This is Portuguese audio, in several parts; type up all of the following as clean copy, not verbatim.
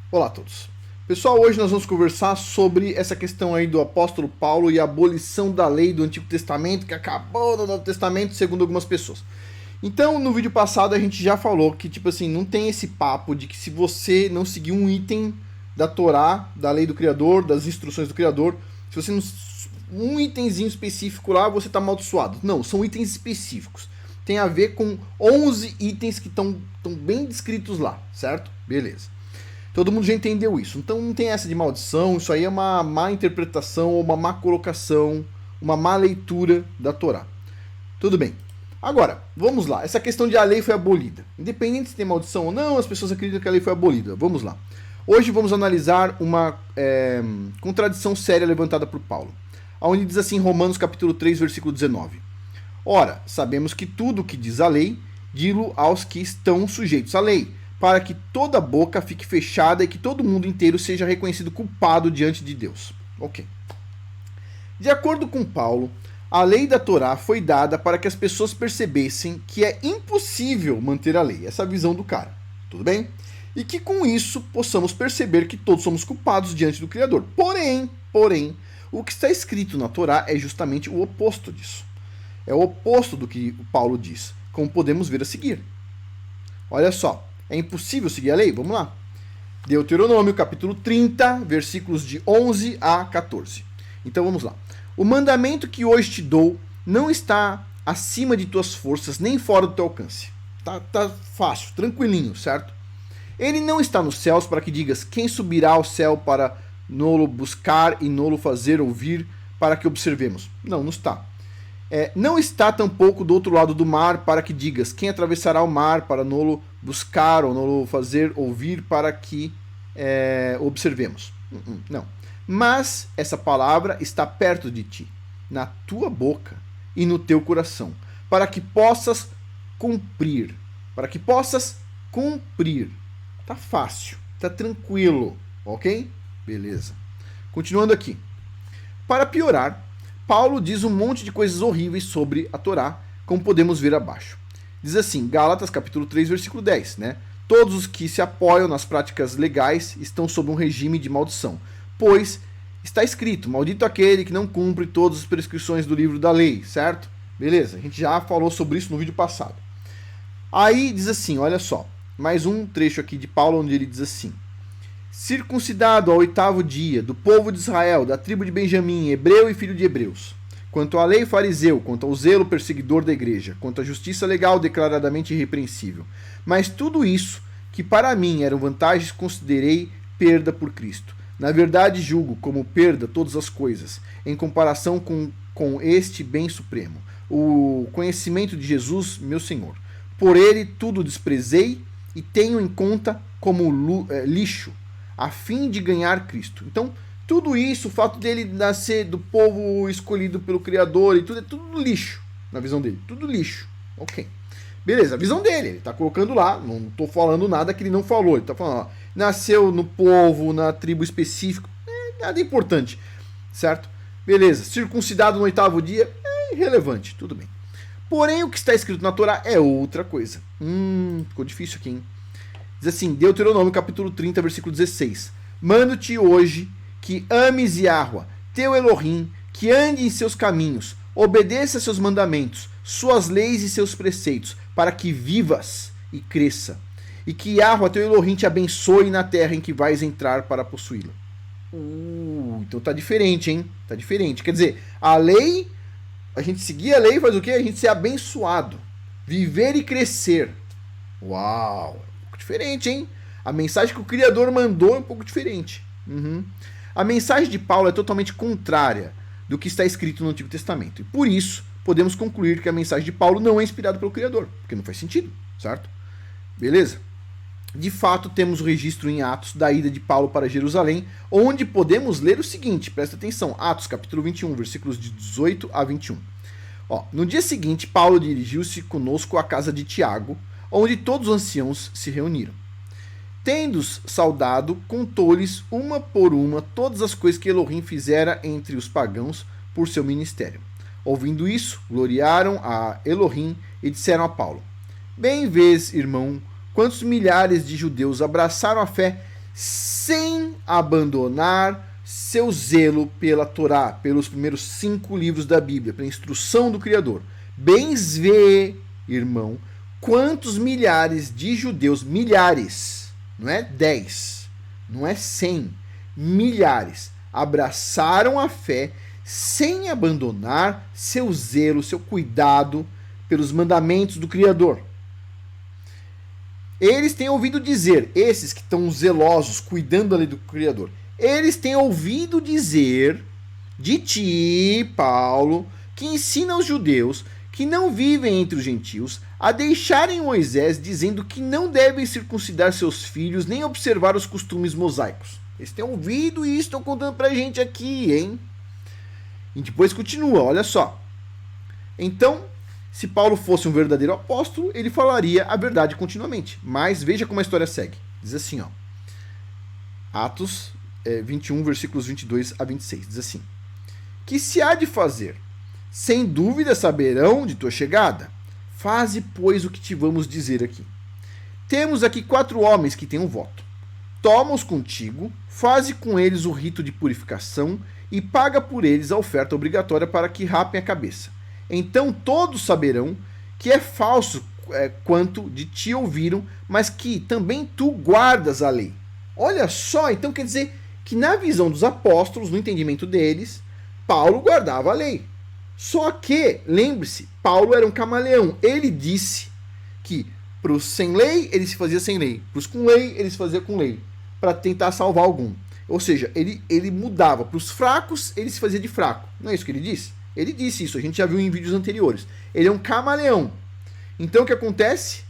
Olá a todos. Pessoal, hoje nós vamos conversar sobre essa questão aí do apóstolo Paulo e a abolição da lei do Antigo Testamento, que acabou no Novo Testamento, segundo algumas pessoas. Então, no vídeo passado a gente já falou que, tipo assim, não tem esse papo de que se você não seguir um item da Torá, da lei do Criador, das instruções do Criador, se você não... um itemzinho específico lá, você está amaldiçoado. Não, são itens específicos. Tem a ver com 11 itens que estão bem descritos lá, certo? Beleza. Todo mundo já entendeu isso. Então não tem essa de maldição, isso aí é uma má interpretação, uma má colocação, uma má leitura da Torá. Tudo bem. Agora, vamos lá. Essa questão de a lei foi abolida. Independente se tem maldição ou não, as pessoas acreditam que a lei foi abolida. Vamos lá. Hoje vamos analisar uma contradição séria levantada por Paulo. Onde diz assim em Romanos capítulo 3, versículo 19. Ora, sabemos que tudo o que diz a lei, dilo aos que estão sujeitos à lei, para que toda boca fique fechada e que todo mundo inteiro seja reconhecido culpado diante de Deus. Ok. De acordo com Paulo, a lei da Torá foi dada para que as pessoas percebessem que é impossível manter a lei. Essa é a visão do cara. Tudo bem? E que com isso possamos perceber que todos somos culpados diante do Criador. Porém, o que está escrito na Torá é justamente o oposto disso. É o oposto do que Paulo diz, como podemos ver a seguir. Olha só. É impossível seguir a lei? Vamos lá. Deuteronômio, capítulo 30, versículos de 11 a 14. Então vamos lá. O mandamento que hoje te dou não está acima de tuas forças, nem fora do teu alcance. Tá fácil, tranquilinho, certo? Ele não está nos céus para que digas quem subirá ao céu para nolo buscar e nolo fazer ouvir para que observemos. Não está. Não está tampouco do outro lado do mar para que digas quem atravessará o mar para nolo buscar ou nolo fazer ouvir para que observemos. Não. Mas essa palavra está perto de ti, na tua boca e no teu coração, para que possas cumprir. Para que possas cumprir. Tá fácil, tá tranquilo, ok? Beleza. Continuando aqui. Para piorar, Paulo diz um monte de coisas horríveis sobre a Torá, como podemos ver abaixo. Diz assim, Gálatas capítulo 3, versículo 10, né? Todos os que se apoiam nas práticas legais estão sob um regime de maldição, pois está escrito, maldito aquele que não cumpre todas as prescrições do livro da lei, certo? Beleza, a gente já falou sobre isso no vídeo passado. Aí diz assim, olha só, mais um trecho aqui de Paulo onde ele diz assim, circuncidado ao 8º dia, do povo de Israel, da tribo de Benjamim, hebreu e filho de hebreus. Quanto à lei, fariseu, quanto ao zelo, perseguidor da igreja, quanto à justiça legal, declaradamente irrepreensível. Mas tudo isso, que para mim eram vantagens, considerei perda por Cristo. Na verdade, julgo como perda todas as coisas, em comparação com este bem supremo, o conhecimento de Jesus, meu Senhor. Por ele tudo desprezei e tenho em conta como lixo, a fim de ganhar Cristo. Então, tudo isso, o fato dele nascer do povo escolhido pelo Criador e tudo, é tudo lixo, na visão dele. Tudo lixo. Ok. Beleza, a visão dele. Ele está colocando lá, não estou falando nada que ele não falou. Ele está falando, ó, nasceu no povo, na tribo específica, nada importante, certo? Beleza, circuncidado no 8º dia, irrelevante, tudo bem. Porém, o que está escrito na Torá é outra coisa. Ficou difícil aqui, hein? Diz assim, Deuteronômio capítulo 30, versículo 16. Mando-te hoje que ames Yahua, teu Elohim, que ande em seus caminhos, obedeça seus mandamentos, suas leis e seus preceitos, para que vivas e cresça. E que Yahua, teu Elohim, te abençoe na terra em que vais entrar para possuí-la. Então tá diferente, hein? Tá diferente. Quer dizer, a lei, a gente seguir a lei faz o quê? A gente ser abençoado. Viver e crescer. Uau! Diferente, hein? A mensagem que o Criador mandou é um pouco diferente. A mensagem de Paulo é totalmente contrária do que está escrito no Antigo Testamento. E por isso, podemos concluir que a mensagem de Paulo não é inspirada pelo Criador, porque não faz sentido, certo? Beleza? De fato, temos o registro em Atos da ida de Paulo para Jerusalém, onde podemos ler o seguinte, presta atenção, Atos capítulo 21, versículos de 18 a 21. No dia seguinte, Paulo dirigiu-se conosco à casa de Tiago, onde todos os anciãos se reuniram. Tendo-os saudado, contou-lhes uma por uma todas as coisas que Elohim fizera entre os pagãos por seu ministério. Ouvindo isso, gloriaram a Elohim e disseram a Paulo, bem vês, irmão, quantos milhares de judeus abraçaram a fé sem abandonar seu zelo pela Torá, pelos primeiros 5 livros da Bíblia, pela instrução do Criador. Bens vê, irmão, quantos milhares de judeus, milhares, não é 10, não é 100, milhares, abraçaram a fé sem abandonar seu zelo, seu cuidado pelos mandamentos do Criador. Eles têm ouvido dizer, esses que estão zelosos, cuidando da lei do Criador, eles têm ouvido dizer de ti, Paulo, que ensina aos judeus que não vivem entre os gentios a deixarem Moisés, dizendo que não devem circuncidar seus filhos nem observar os costumes mosaicos. Eles têm ouvido e estão contando pra gente aqui, hein? E depois continua, olha só. Então, se Paulo fosse um verdadeiro apóstolo, ele falaria a verdade continuamente. Mas veja como a história segue. Diz assim, ó. Atos 21, versículos 22 a 26. Diz assim. Que se há de fazer? Sem dúvida saberão de tua chegada. Faze, pois, o que te vamos dizer aqui. Temos aqui 4 homens que têm um voto. Toma-os contigo, faze com eles o rito de purificação e paga por eles a oferta obrigatória para que rapem a cabeça. Então todos saberão que é falso quanto de ti ouviram, mas que também tu guardas a lei. Olha só, então quer dizer que na visão dos apóstolos, no entendimento deles, Paulo guardava a lei. Só que, lembre-se, Paulo era um camaleão. Ele disse que para os sem lei, ele se fazia sem lei. Para os com lei, ele se fazia com lei. Para tentar salvar algum. Ou seja, ele mudava. Para os fracos, ele se fazia de fraco. Não é isso que ele disse? Ele disse isso, a gente já viu em vídeos anteriores. Ele é um camaleão. Então o que acontece?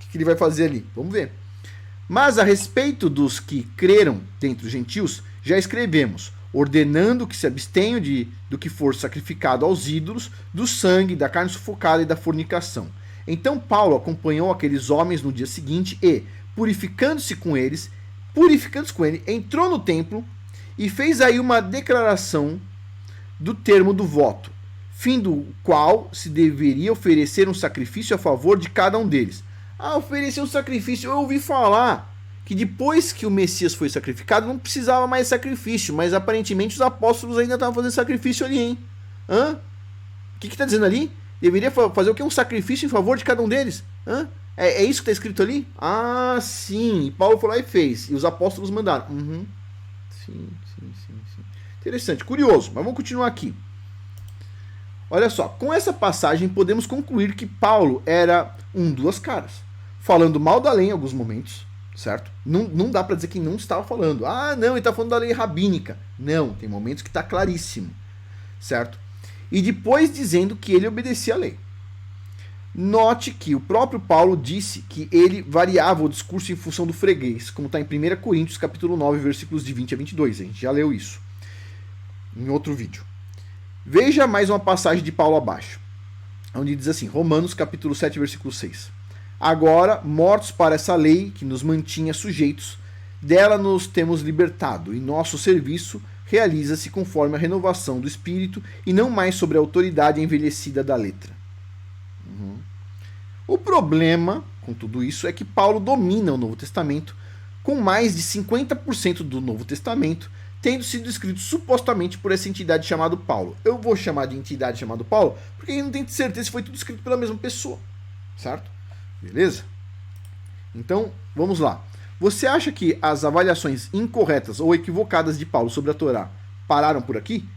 O que ele vai fazer ali? Vamos ver. Mas a respeito dos que creram dentre os gentios, já escrevemos, ordenando que se abstenham do que for sacrificado aos ídolos, do sangue, da carne sufocada e da fornicação. Então Paulo acompanhou aqueles homens no dia seguinte e, purificando-se com ele, entrou no templo e fez aí uma declaração do termo do voto, fim do qual se deveria oferecer um sacrifício a favor de cada um deles. Oferecer um sacrifício, eu ouvi falar que depois que o Messias foi sacrificado, não precisava mais sacrifício, mas aparentemente os apóstolos ainda estavam fazendo sacrifício ali, hein? O que está dizendo ali? Deveria fazer o quê? Um sacrifício em favor de cada um deles? É isso que está escrito ali? Sim. E Paulo foi lá e fez. E os apóstolos mandaram. Sim. Interessante, curioso, mas vamos continuar aqui. Olha só, com essa passagem podemos concluir que Paulo era duas caras. Falando mal da lei em alguns momentos, certo? Não dá para dizer que não estava falando. Não, ele está falando da lei rabínica. Não, tem momentos que está claríssimo, certo? E depois dizendo que ele obedecia à lei. Note que o próprio Paulo disse que ele variava o discurso em função do freguês, como está em 1 Coríntios capítulo 9, versículos de 20 a 22. A gente já leu isso em outro vídeo. Veja mais uma passagem de Paulo abaixo, onde diz assim, Romanos capítulo 7, versículo 6. Agora, mortos para essa lei que nos mantinha sujeitos, dela nos temos libertado, e nosso serviço realiza-se conforme a renovação do espírito e não mais sobre a autoridade envelhecida da letra. O problema com tudo isso é que Paulo domina o Novo Testamento, com mais de 50% do Novo Testamento tendo sido escrito supostamente por essa entidade chamada Paulo. Eu vou chamar de entidade chamada Paulo porque eu não tenho certeza se foi tudo escrito pela mesma pessoa, certo? Beleza? Então, vamos lá. Você acha que as avaliações incorretas ou equivocadas de Paulo sobre a Torá pararam por aqui?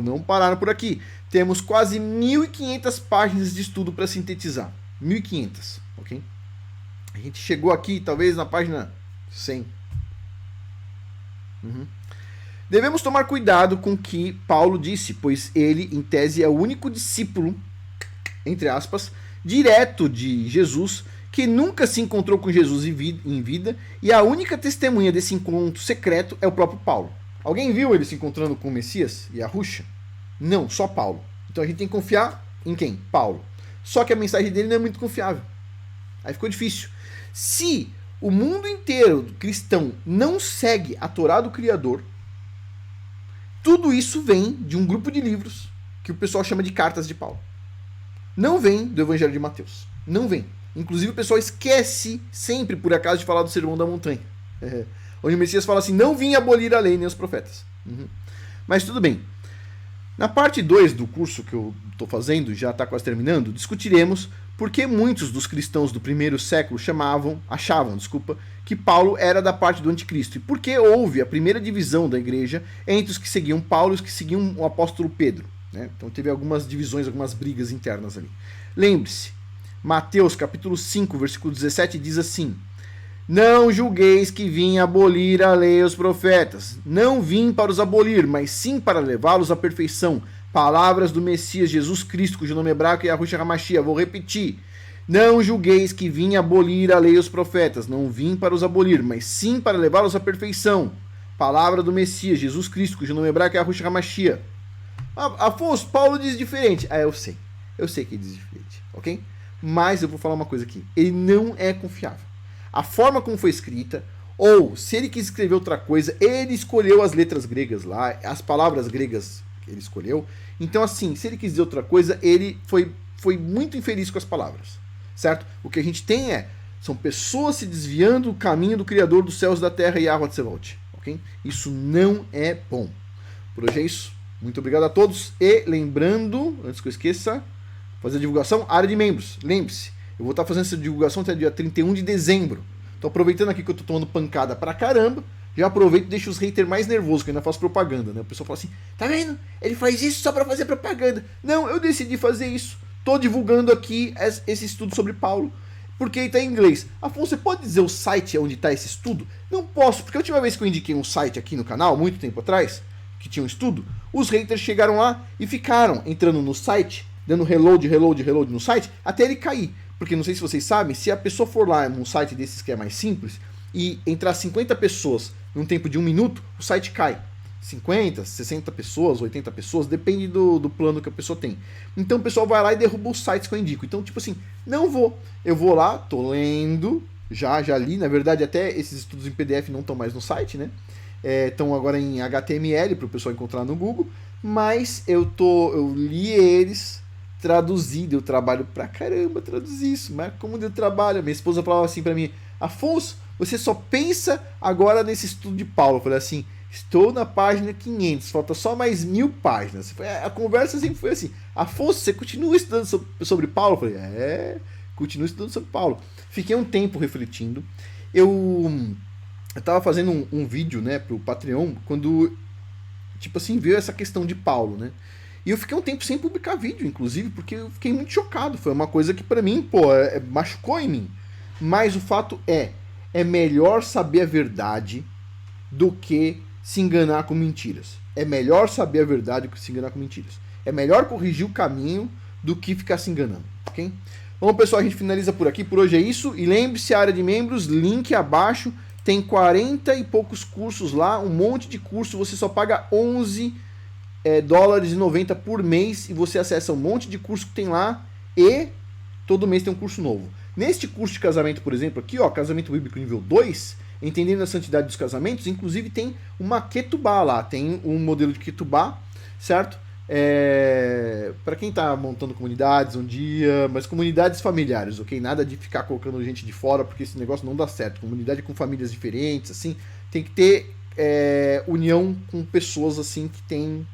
Não pararam por aqui. Temos quase 1.500 páginas de estudo para sintetizar. 1.500, ok? A gente chegou aqui, talvez, na página 100. Devemos tomar cuidado com o que Paulo disse, pois ele, em tese, é o único discípulo, entre aspas, direto de Jesus, que nunca se encontrou com Jesus em vida, e a única testemunha desse encontro secreto é o próprio Paulo. Alguém viu ele se encontrando com o Messias e a Ruxa? Não, só Paulo. Então a gente tem que confiar em quem? Paulo. Só que a mensagem dele não é muito confiável. Aí ficou difícil. Se o mundo inteiro cristão não segue a Torá do Criador, tudo isso vem de um grupo de livros que o pessoal chama de cartas de Paulo. Não vem do Evangelho de Mateus. Não vem. Inclusive o pessoal esquece sempre, por acaso, de falar do Sermão da Montanha. Onde o Messias fala assim, não vim abolir a lei nem os profetas. Mas tudo bem. Na parte 2 do curso que eu estou fazendo, já está quase terminando, discutiremos por que muitos dos cristãos do primeiro século achavam, que Paulo era da parte do anticristo. E por que houve a primeira divisão da igreja entre os que seguiam Paulo e os que seguiam o apóstolo Pedro. Né? Então teve algumas divisões, algumas brigas internas ali. Lembre-se, Mateus capítulo 5, versículo 17 diz assim: não julgueis que vim abolir a lei e os profetas. Não vim para os abolir, mas sim para levá-los à perfeição. Palavras do Messias Jesus Cristo, cujo nome hebraico é Yahushua HaMashiach. Vou repetir. Não julgueis que vim abolir a lei e os profetas. Não vim para os abolir, mas sim para levá-los à perfeição. Palavra do Messias Jesus Cristo, cujo nome hebraico é Yahushua HaMashiach. Afonso, Paulo diz diferente. Eu sei. Eu sei que ele diz diferente, ok? Mas eu vou falar uma coisa aqui. Ele não é confiável. A forma como foi escrita, ou se ele quis escrever outra coisa, ele escolheu as letras gregas lá, as palavras gregas que ele escolheu. Então, assim, se ele quis dizer outra coisa, ele foi muito infeliz com as palavras, certo? O que a gente tem são pessoas se desviando do caminho do Criador dos céus e da terra, Yahweh Tsevaot, ok? Isso não é bom. Por hoje é isso. Muito obrigado a todos. E lembrando, antes que eu esqueça, fazer a divulgação, área de membros. Lembre-se, eu vou estar fazendo essa divulgação até dia 31 de dezembro. Tô aproveitando aqui que eu tô tomando pancada pra caramba, já aproveito e deixo os haters mais nervosos, que eu ainda faço propaganda, né? O pessoal fala assim, tá vendo? Ele faz isso só pra fazer propaganda. Não, eu decidi fazer isso. Tô divulgando aqui esse estudo sobre Paulo, porque ele tá em inglês. Afonso, você pode dizer o site onde tá esse estudo? Não posso, porque a última vez que eu indiquei um site aqui no canal, muito tempo atrás, que tinha um estudo, os haters chegaram lá e ficaram entrando no site, dando reload no site, até ele cair. Porque não sei se vocês sabem, se a pessoa for lá num site desses que é mais simples, e entrar 50 pessoas num tempo de 1 minuto, o site cai. 50, 60 pessoas, 80 pessoas, depende do plano que a pessoa tem. Então o pessoal vai lá e derruba os sites que eu indico. Então, tipo assim, não vou. Eu vou lá, tô lendo, já li, na verdade até esses estudos em PDF não estão mais no site, né? Estão agora em HTML para o pessoal encontrar no Google, mas eu li eles, traduzi, deu trabalho pra caramba traduzir isso, mas como deu trabalho? Minha esposa falava assim pra mim, Afonso, você só pensa agora nesse estudo de Paulo. Eu falei assim, estou na página 500, falta só mais 1000 páginas. A conversa sempre foi assim, Afonso, você continua estudando sobre Paulo? Eu falei, continuo estudando sobre Paulo. Fiquei um tempo refletindo, eu tava fazendo um vídeo, né, pro Patreon, quando, tipo assim, veio essa questão de Paulo, né, e eu fiquei um tempo sem publicar vídeo, inclusive, porque eu fiquei muito chocado, foi uma coisa que pra mim, machucou em mim, mas o fato é melhor saber a verdade do que se enganar com mentiras, é melhor saber a verdade do que se enganar com mentiras, é melhor corrigir o caminho do que ficar se enganando, ok? Bom, pessoal, a gente finaliza por aqui, por hoje é isso, e lembre-se, a área de membros, link abaixo, tem 40 e poucos cursos lá, um monte de curso, você só paga $11,90 por mês e você acessa um monte de curso que tem lá e todo mês tem um curso novo. Neste curso de casamento, por exemplo, aqui, ó, Casamento Bíblico nível 2, Entendendo a Santidade dos Casamentos, inclusive tem uma Ketubá lá, tem um modelo de Ketubá, certo? Para quem tá montando comunidades um dia, mas comunidades familiares, ok? Nada de ficar colocando gente de fora, porque esse negócio não dá certo. Comunidade com famílias diferentes, assim, tem que ter união com pessoas assim que tem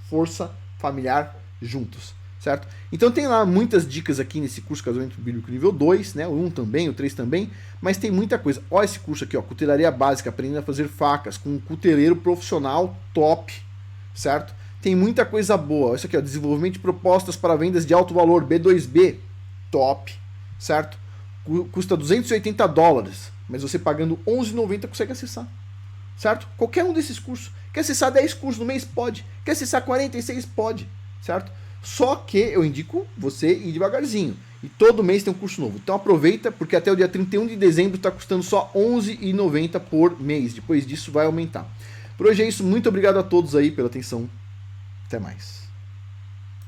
força familiar juntos, certo? Então tem lá muitas dicas aqui nesse curso Casamento Bíblico nível 2, né? O 1 também, o 3 também, mas tem muita coisa. Ó, esse curso aqui, ó, Cutelaria Básica, aprendendo a fazer facas, com um cuteleiro profissional top, certo? Tem muita coisa boa. Isso aqui, ó, desenvolvimento de propostas para vendas de alto valor, B2B, top, certo? Custa $280, mas você pagando $11,90 consegue acessar, certo? Qualquer um desses cursos. Quer acessar 10 cursos no mês? Pode. Quer acessar 46? Pode, certo? Só que eu indico você ir devagarzinho. E todo mês tem um curso novo. Então aproveita, porque até o dia 31 de dezembro está custando só R$11,90 por mês. Depois disso vai aumentar. Por hoje é isso. Muito obrigado a todos aí pela atenção. Até mais.